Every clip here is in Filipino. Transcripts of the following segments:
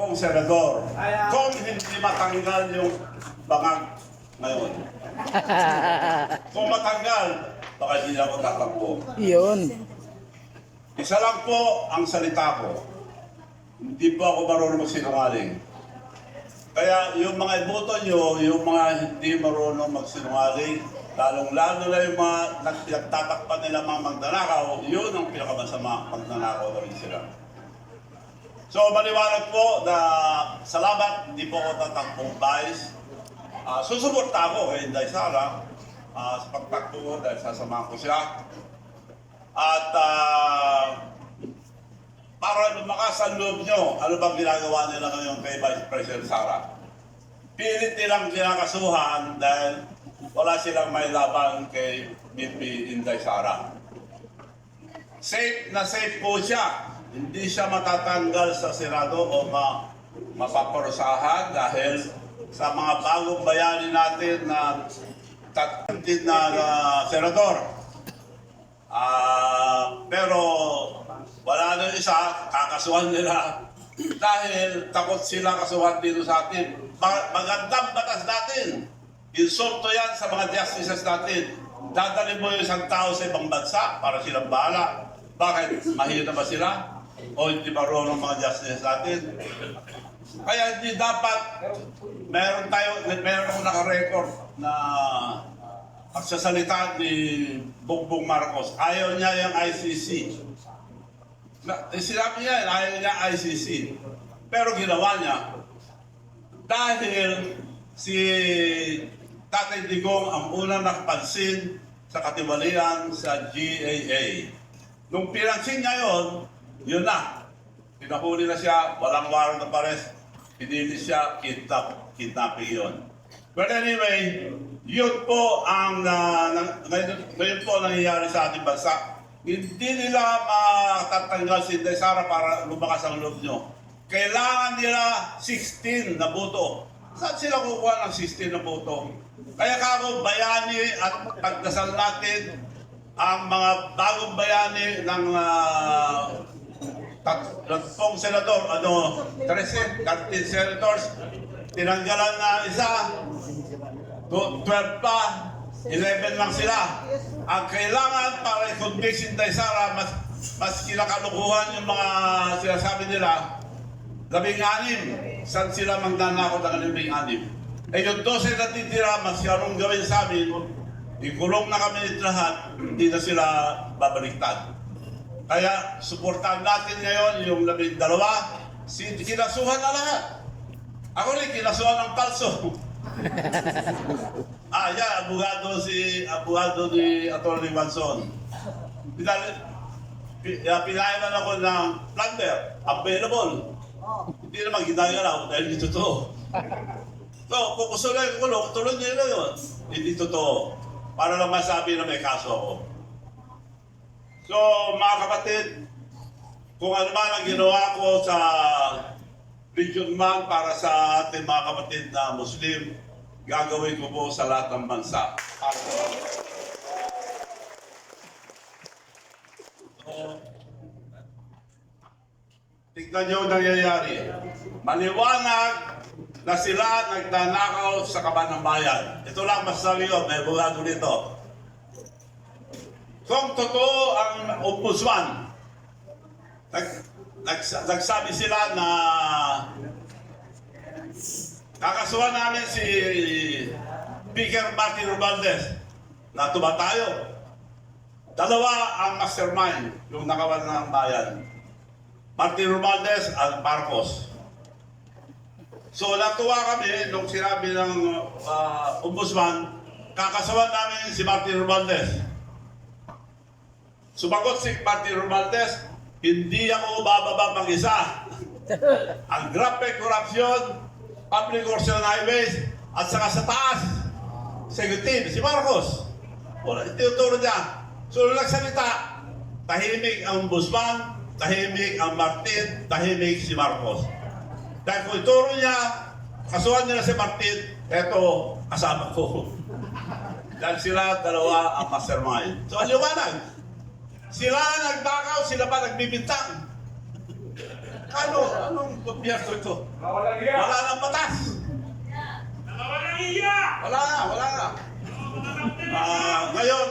pong senador kung hindi matanggal yung bangag ngayon. Kung matanggal, baka hindi ako tatakbo. Yun. Isa lang po ang salita ko. Hindi po ako marunong magsinungaling. Kaya yung mga iboto nyo, yung mga hindi marunong magsinungaling, lalong-lalo na yung mga nagtatakpan nila mga magnanakaw, yun ang pinakamasama, magnanakaw na rin sila. So, maliwanag po na salamat, hindi po ako tatakbong vice. Susuporta ako kay Inday Sara sa pagtakbo ko dahil sasamahan ko siya. At para lumakas ang loob nyo, ano bang ginagawa nila ngayon kay Vice President Sara? Pilit nilang kinakasuhan dahil wala silang may laban kay VP Inday Sara. Safe na safe po siya. Hindi siya matatanggal sa Senado o mapaparusahan dahil sa mga bagong bayani natin na tatlong na senador. Pero wala na isa, kakasuhan nila dahil takot sila kasuhan dito sa atin. Magandang batas natin. Insulto yan sa mga justices natin. Dadali mo yung isang tao sa ibang bansa para silang bahala. Bakit? Mahina ba sila? O hindi marunong mga justices natin? Kaya hindi dapat, meron akong naka-record na pagsasalita ni Bongbong Marcos. Ayaw niya yung ICC. Sinabi niya, ayaw niya ICC. Pero ginawa niya. Dahil si Tatay Digong ang unang nakapansin sa katiwalian sa GAA. Nung pinansin niya yun na. Pinahuli na siya, walang warrant of arrest. Pinili siya, kidnapping yun. But anyway, yun po ang ngayon po nangyayari sa ating bansa. Hindi nila matatanggal si Inday Sara para lumakas ang loob nyo. Kailangan nila 16 na boto. Saan sila kukuha ng 16 na boto? Kaya kako bayani at pagdasal natin ang mga bagong bayani ng tatlong senador, 13 senators, tinanggalan na isa, 12 pa, 11 lang sila. Ang kailangan para i-convict si Inday Sara, mas kinakalukuhan yung mga sinasabi nila, 16. Saan sila magnanakaw ng 16? Eh yung 12 na titira, mas yarong gawin sa amin, ikulong na kami lahat, hindi na sila babaliktad. Kaya suportahan natin ngayon yung 12, kinasuhan na lahat. Ako rin, kinasuhan ng palso. Abogado ni Atty. Manson. Pinayanan ako ng plunder, available. Hindi naman ginagalaw dahil hindi totoo. So, kung gusto lang yung kulong, tulad nyo na yun. Hindi totoo. Para lang masabi na may kaso ako. So, mga kapatid, kung ano man ang ginawa ko sa Region Man para sa ating mga kapatid na Muslim, gagawin ko po sa lahat ng bansa. Tignan nyo ang nangyayari. Maliwanag na sila nagnanakaw sa kaban ng bayan. Ito lang masasabi ko, may abogado dito. Kung totoo ang ombudsman, nagsabi sila na kakasuhan namin si Speaker Martin Romualdez na tumatayo. Dalawa ang mastermind, yung nakawan ng bayan. Martin Romualdez at Marcos. So natuwa kami nung sinabi ng ombudsman, kakasuhan namin si Martin Romualdez. Sumagot si Martin Romualdez, hindi ako bababa mag-isa. Ang grabe korupsyon, public works and highways, at saka sa taas, executive, si Marcos. Wala, ituturo niya. So nung nagsalita, tahimik ang ombudsman, tahimik ang Martin, tahimik si Marcos. Dahil kung ituro niya, kasuhan nila si Martin, eto, kasama ko. Dahil sila dalawa ang mastermind. So liwanag. Sila nagbakaw, sila pa nagbibintang. Anong gobyerno ito? Wala nang batas. Wala na. Ngayon,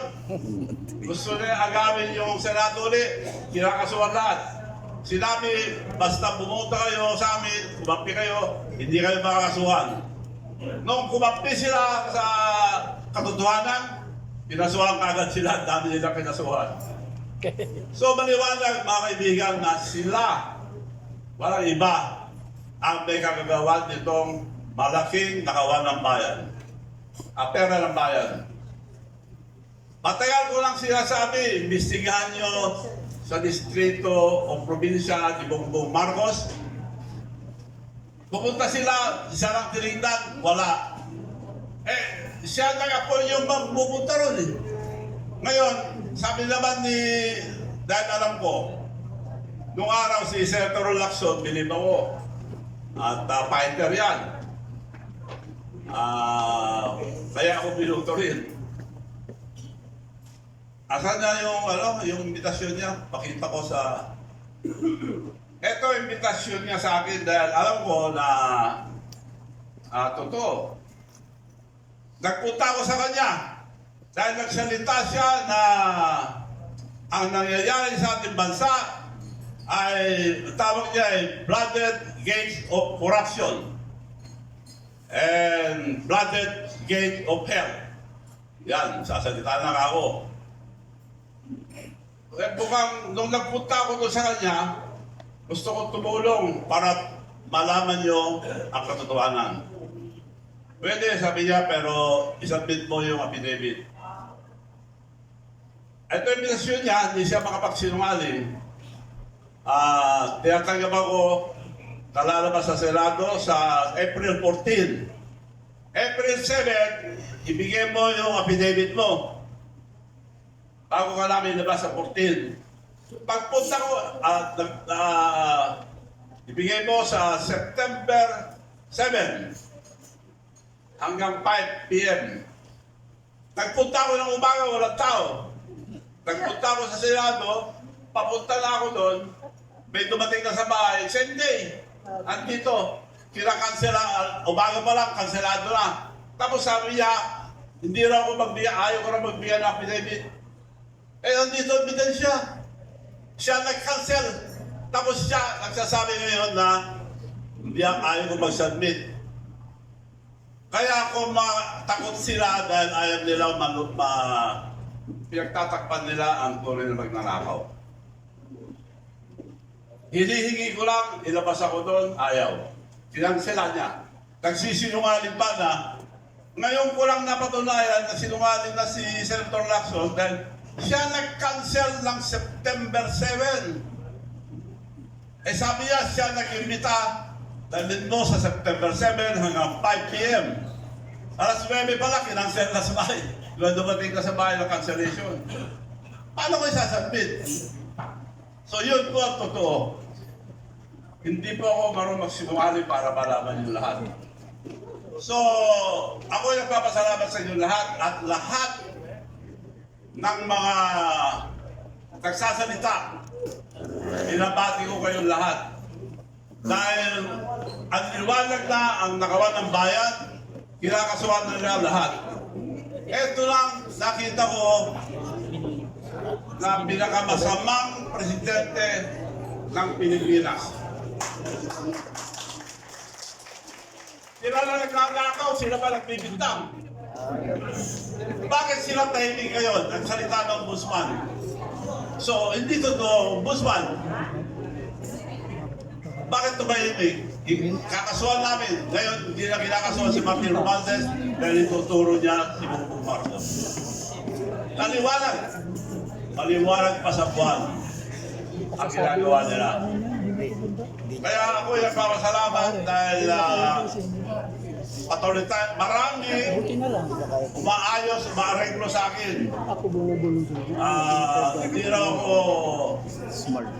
gusto niya agawin yung Senado ulit, kinakasuhan lahat. Sinabi, basta bumunta kayo sa amin, kumampi kayo, hindi kayo makakasuhan. Nung kumampi sila sa katotohanan, kinasuhan kagad sila, dami nila kinasuhan. So maliwanag mga kaibigan na sila, walang iba, ang may kagagawan nitong malaking nakawan ng bayan. Pera ng bayan. Matagal ko lang sinasabi, imbestigahan nyo sa distrito o probinsya ni Bongbong Marcos. Pupunta sila, isa lang tinignan, wala. Siya nag-apoy yung pupunta ron eh. Ngayon, sabi naman ni, dahil alam ko, nung araw si Senator Lacson, bilib ako. At fighter yan. Kaya ako binuto rin. Asan na yung imbitasyon niya? Pakita ko sa... Ito imbitasyon niya sa akin dahil alam ko na totoo. Nagpunta ako sa kanya dahil nagsalita siya na ang nangyayari sa ating bansa ay tawag niya ay blooded gates of corruption and blooded gate of hell. Yan, sasalita na ako. Bukang nung nagpunta ako doon sa kanya, gusto ko tumulong para malaman niyo ang katotohanan. Pwede, sabi niya, pero isubmit mo yung affidavit. Ito yung binasyon niya, hindi siya makapagsinungaling. Tinatanggap ako, nalalabas sa Senado sa April 14. April 7, ibigay mo yung affidavit mo. Bago ka namin labas sa 14. Pagpunta ko, ibigay mo sa September 7 hanggang 5 p.m. Nagpunta ako ng umaga, walang tao. Nagpunta ako sa Senado, papunta na ako doon, may dumating na sa bahay, same day, andito, kinakansela, umaga pa lang, kanselado na. Tapos sabi niya, hindi raw ako magbigay, ayaw ko na magbigay ng affidavit. Nandito ang ebidensya. Siya nag-cancel. Tapos siya nagsasabi ngayon na hindi ayaw ko mag-submit. Kaya ako takot sila dahil ayaw nila pinagtatakpan nila ang tunay na magnanakaw. Hinihingi ko lang, ilabas ako doon, ayaw. Kinansela niya. Nagsisinungaling pa na, ngayon ko lang napatunayan na sinungaling na si Senator Lacson dahil siya nag-cancel ng September 7. Sabi niya, siya nag-imbita dalhin mo sa September 7 hanggang 5 p.m. Alas 9 pala, kinansel na sa bahay. Doon dumating ka sa bahay ng cancellation. Paano ko isasubmit? So yun po ang totoo. Hindi po ako marunong magsinungaling para malaman yung lahat. So, ako ay nagpapasalamat sa inyo lahat at lahat ng mga nagsasalita. Binabati ko kayong lahat. Dahil ang liwanag na ang nakawan ng bayan, kinakasuhan na nila lahat. Ito lang nakita ko na pinakamasamang presidente ng Pilipinas. Sila na nagnanakaw, sila pa nagbibintang. Bakit sila tahimik ngayon? Ang salita ng Ombudsman. So, hindi totoo, Ombudsman. Bakit tumahimik? Kakasuhan namin. Ngayon, hindi na kinakasuhan si Martin Romualdez dahil ituturo niya si Bongbong Marcos. Naliwanag. Maliwanag pa sa buwan ang ginagawa nila. Kaya ako yung nagpapasalamat dahil marami umaayos, umaareglo sa akin. Hindi raw ako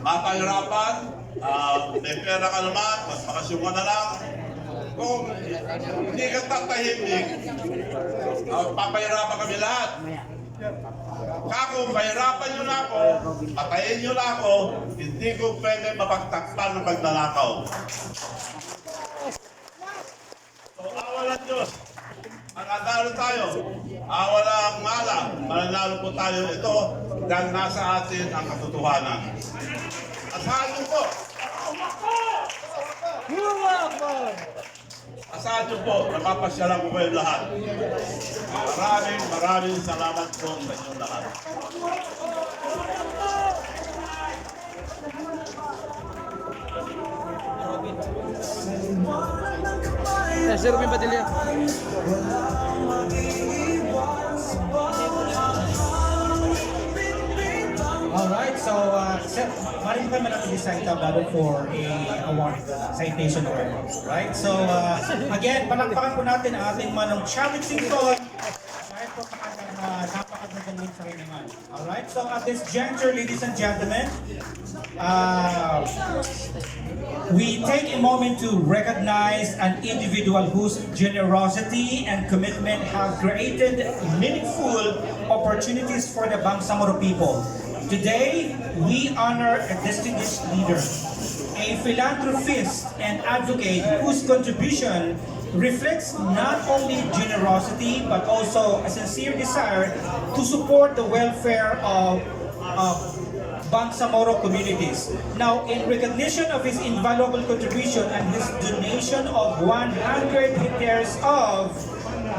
mapahirapan. May pera ka naman, mas makasyon ka na lang. Kung hindi ka tatahimik, papahirapan kami lahat. Kako, kahirapan nyo na ako, patayin nyo na ako, hindi ko pwede mapagtakpan ng pagnanakaw. So, awa ng Diyos. Mananalo tayo. Awa lang mala. Mananalo po tayo ito dahil nasa atin ang katotohanan. Asahan nyo po. Asahan nyo po. Napapasyalan ko kayo lahat. Maraming salamat po sa inyong lahat. Sir Robin Padilla. Alright, so maraming pa man decide about for a award, citation award, right? So again, palakpakan po natin ang ating manong Chavit Singson dahil po napakagandang din sa rin naman. Alright, so at this juncture, ladies and gentlemen, we take a moment to recognize an individual whose generosity and commitment have created meaningful opportunities for the Bangsamoro people. Today, we honor a distinguished leader, a philanthropist and advocate whose contribution reflects not only generosity but also a sincere desire to support the welfare of Bangsamoro communities. Now, in recognition of his invaluable contribution and his donation of 100 hectares of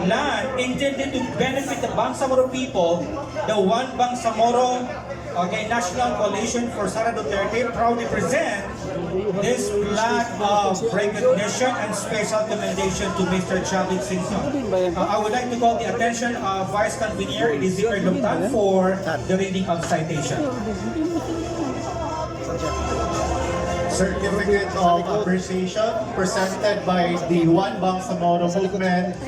land intended to benefit the Bangsamoro people, the One Bangsamoro National Coalition for Sara Duterte proudly present this plaque of recognition and special commendation to Mr. Chavit Singson. I would like to call the attention of Vice Convener Elizabeth Lumtan for the reading of citation. Certificate of appreciation presented by the One Bangsamoro movement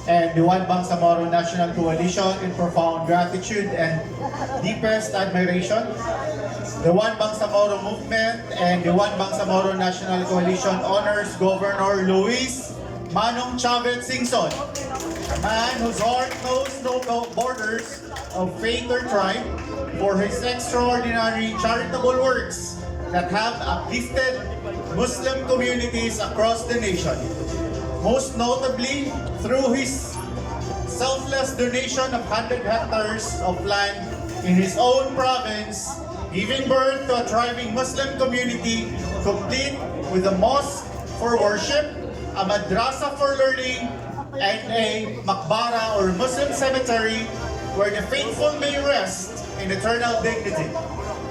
and the One Bangsamoro National Coalition in profound gratitude and deepest admiration. The One Bangsamoro movement and the One Bangsamoro National Coalition honors Governor Luis Manong Chavit Singson, a man whose heart knows no borders of faith or tribe, for his extraordinary charitable works that have uplifted Muslim communities across the nation. Most notably, through his selfless donation of 100 hectares of land in his own province, giving birth to a thriving Muslim community complete with a mosque for worship, a madrasa for learning, and a makbara or Muslim cemetery where the faithful may rest in eternal dignity.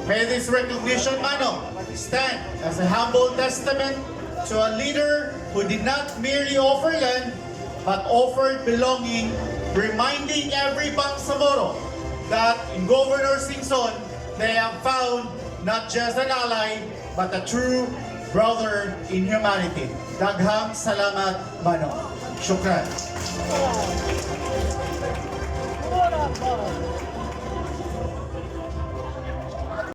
May this recognition, Mano, stand as a humble testament to a leader who did not merely offer land, but offered belonging, reminding every Bangsamoro that in Governor Singson, they have found not just an ally, but a true brother in humanity. Daghang salamat, Mano. Shukran.